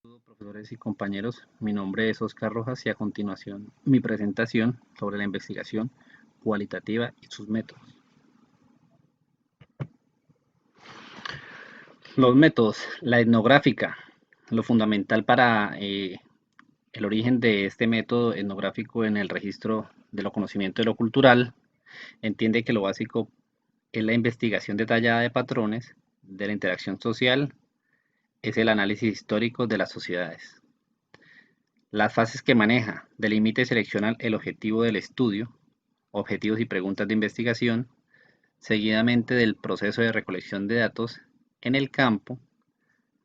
Saludos, profesores y compañeros, mi nombre es Oscar Rojas y a continuación mi presentación sobre la investigación cualitativa y sus métodos. Los métodos, la etnográfica, lo fundamental para el origen de este método etnográfico en el registro de lo conocimiento de lo cultural, entiende que lo básico es la investigación detallada de patrones de la interacción social, es el análisis histórico de las sociedades. Las fases que maneja, delimita y selecciona el objetivo del estudio, objetivos y preguntas de investigación, seguidamente del proceso de recolección de datos en el campo,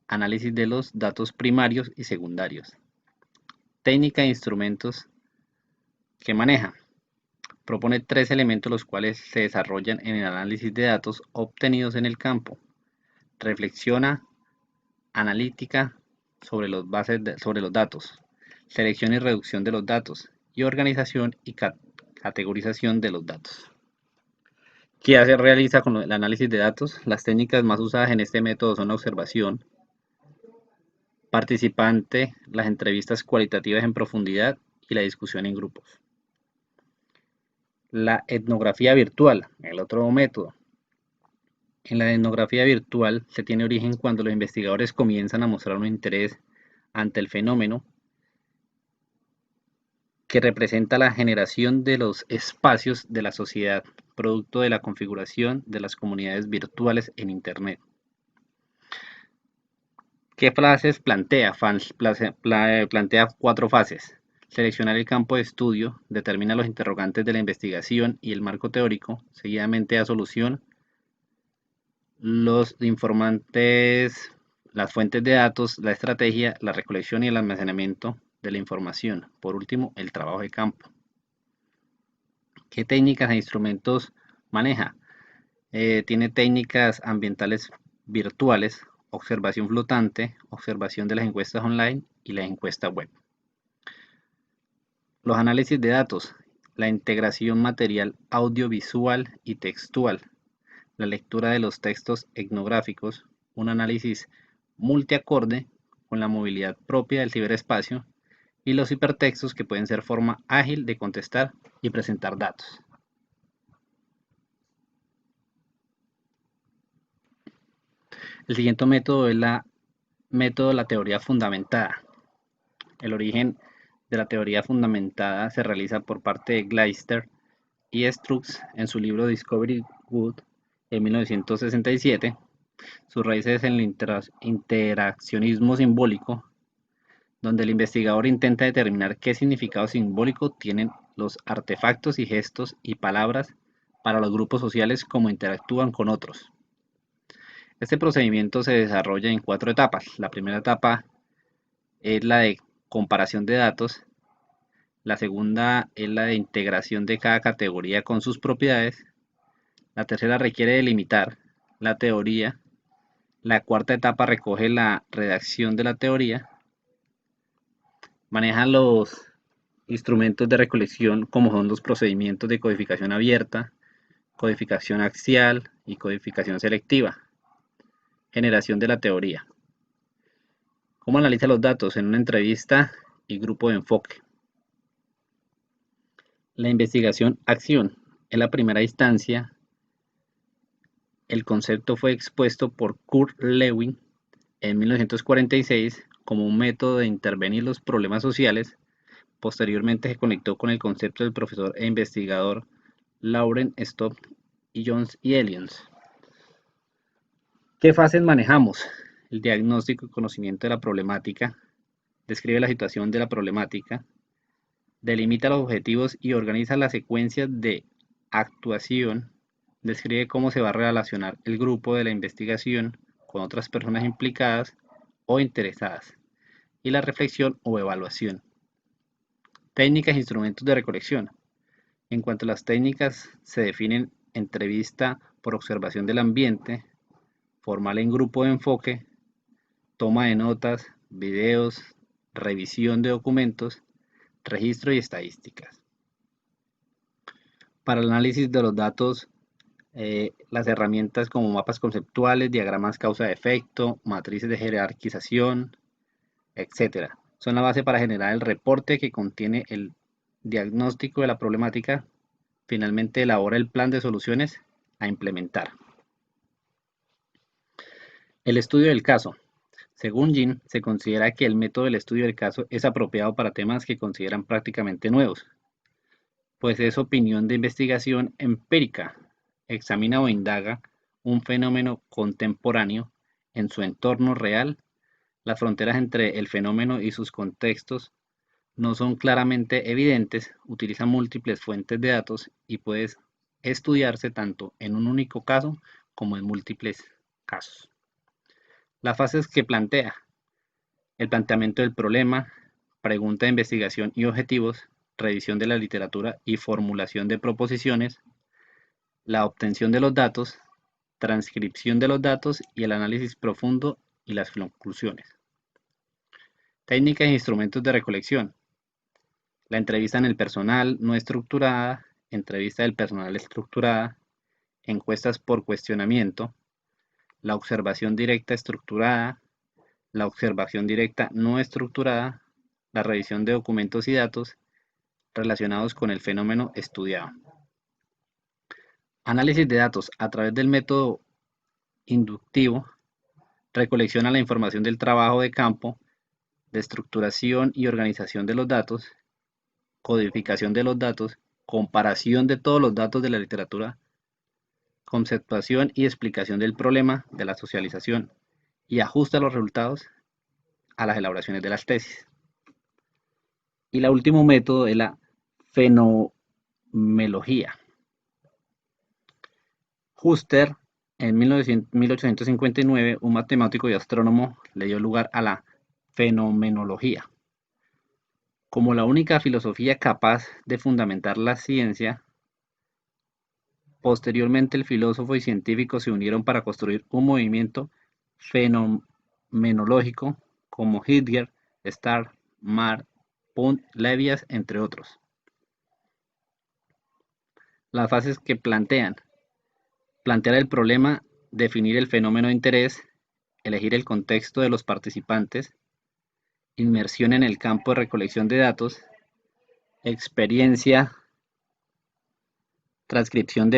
análisis de los datos primarios y secundarios, técnica e instrumentos que maneja. Propone tres elementos los cuales se desarrollan en el análisis de datos obtenidos en el campo. Reflexiona analítica sobre los datos, selección y reducción de los datos y organización y categorización de los datos. ¿Qué realiza con el análisis de datos? Las técnicas más usadas en este método son la observación, participante, las entrevistas cualitativas en profundidad y la discusión en grupos. La etnografía virtual, el otro método. En la etnografía virtual se tiene origen cuando los investigadores comienzan a mostrar un interés ante el fenómeno que representa la generación de los espacios de la sociedad, producto de la configuración de las comunidades virtuales en Internet. ¿Qué fases plantea? Plantea cuatro fases. Seleccionar el campo de estudio, determina los interrogantes de la investigación y el marco teórico, seguidamente da solución, los informantes, las fuentes de datos, la estrategia, la recolección y el almacenamiento de la información. Por último, el trabajo de campo. ¿Qué técnicas e instrumentos maneja? Tiene técnicas ambientales virtuales, observación flotante, observación de las encuestas online y la encuesta web. Los análisis de datos, la integración material audiovisual y textual, la lectura de los textos etnográficos, un análisis multiacorde con la movilidad propia del ciberespacio y los hipertextos que pueden ser forma ágil de contestar y presentar datos. El siguiente método es la teoría fundamentada. El origen de la teoría fundamentada se realiza por parte de Glaister y Strux en su libro Discovery Good en 1967. Sus raíces en el interaccionismo simbólico, donde el investigador intenta determinar qué significado simbólico tienen los artefactos y gestos y palabras para los grupos sociales como interactúan con otros. Este procedimiento se desarrolla en cuatro etapas. La primera etapa es la de comparación de datos, la segunda es la de integración de cada categoría con sus propiedades, la tercera requiere delimitar la teoría, la cuarta etapa recoge la redacción de la teoría, maneja los instrumentos de recolección como son los procedimientos de codificación abierta, codificación axial y codificación selectiva, generación de la teoría. ¿Cómo analiza los datos? En una entrevista y grupo de enfoque. La investigación-acción. En la primera instancia, el concepto fue expuesto por Kurt Lewin en 1946 como un método de intervenir los problemas sociales. Posteriormente se conectó con el concepto del profesor e investigador Lauren Stopp y Jones y Elions. ¿Qué fases manejamos? El diagnóstico y conocimiento de la problemática, describe la situación de la problemática, delimita los objetivos y organiza la secuencia de actuación, describe cómo se va a relacionar el grupo de la investigación con otras personas implicadas o interesadas, y la reflexión o evaluación. Técnicas e instrumentos de recolección. En cuanto a las técnicas, se definen entrevista por observación del ambiente, formal en grupo de enfoque, toma de notas, videos, revisión de documentos, registro y estadísticas. Para el análisis de los datos, las herramientas como mapas conceptuales, diagramas causa-efecto, matrices de jerarquización, etc. Son la base para generar el reporte que contiene el diagnóstico de la problemática. Finalmente elabora el plan de soluciones a implementar. El estudio del caso. Según Jin, se considera que el método del estudio del caso es apropiado para temas que consideran prácticamente nuevos, pues es opinión de investigación empírica, examina o indaga un fenómeno contemporáneo en su entorno real. Las fronteras entre el fenómeno y sus contextos no son claramente evidentes, utiliza múltiples fuentes de datos y puede estudiarse tanto en un único caso como en múltiples casos. Las fases que plantea: el planteamiento del problema, pregunta de investigación y objetivos, revisión de la literatura y formulación de proposiciones, la obtención de los datos, transcripción de los datos y el análisis profundo y las conclusiones. Técnicas e instrumentos de recolección. La entrevista en el personal no estructurada, entrevista del personal estructurada, encuestas por cuestionamiento, la observación directa estructurada, la observación directa no estructurada, la revisión de documentos y datos relacionados con el fenómeno estudiado. Análisis de datos a través del método inductivo. Recolecciona la información del trabajo de campo, de estructuración y organización de los datos, codificación de los datos, comparación de todos los datos de la literatura, conceptuación y explicación del problema de la socialización y ajusta los resultados a las elaboraciones de las tesis. Y el último método es la fenomenología. Huster, en 1859, un matemático y astrónomo, le dio lugar a la fenomenología como la única filosofía capaz de fundamentar la ciencia. Posteriormente, el filósofo y científico se unieron para construir un movimiento fenomenológico como Heidegger, Starr, Marx, Punt, Levias, entre otros. Las fases que plantean: plantear el problema, definir el fenómeno de interés, elegir el contexto de los participantes, inmersión en el campo de recolección de datos, experiencia, transcripción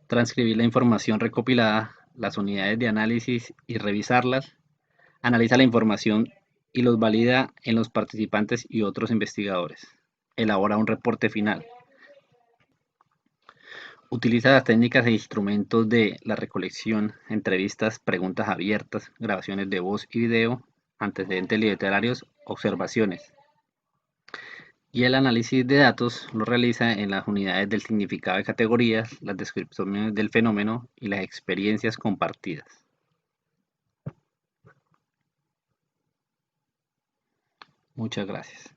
transcribir la información recopilada, las unidades de análisis y revisarlas, analiza la información y los valida en los participantes y otros investigadores, elabora un reporte final. Utiliza las técnicas e instrumentos de la recolección, entrevistas, preguntas abiertas, grabaciones de voz y video, antecedentes literarios, observaciones. Y el análisis de datos lo realiza en las unidades del significado de categorías, las descripciones del fenómeno y las experiencias compartidas. Muchas gracias.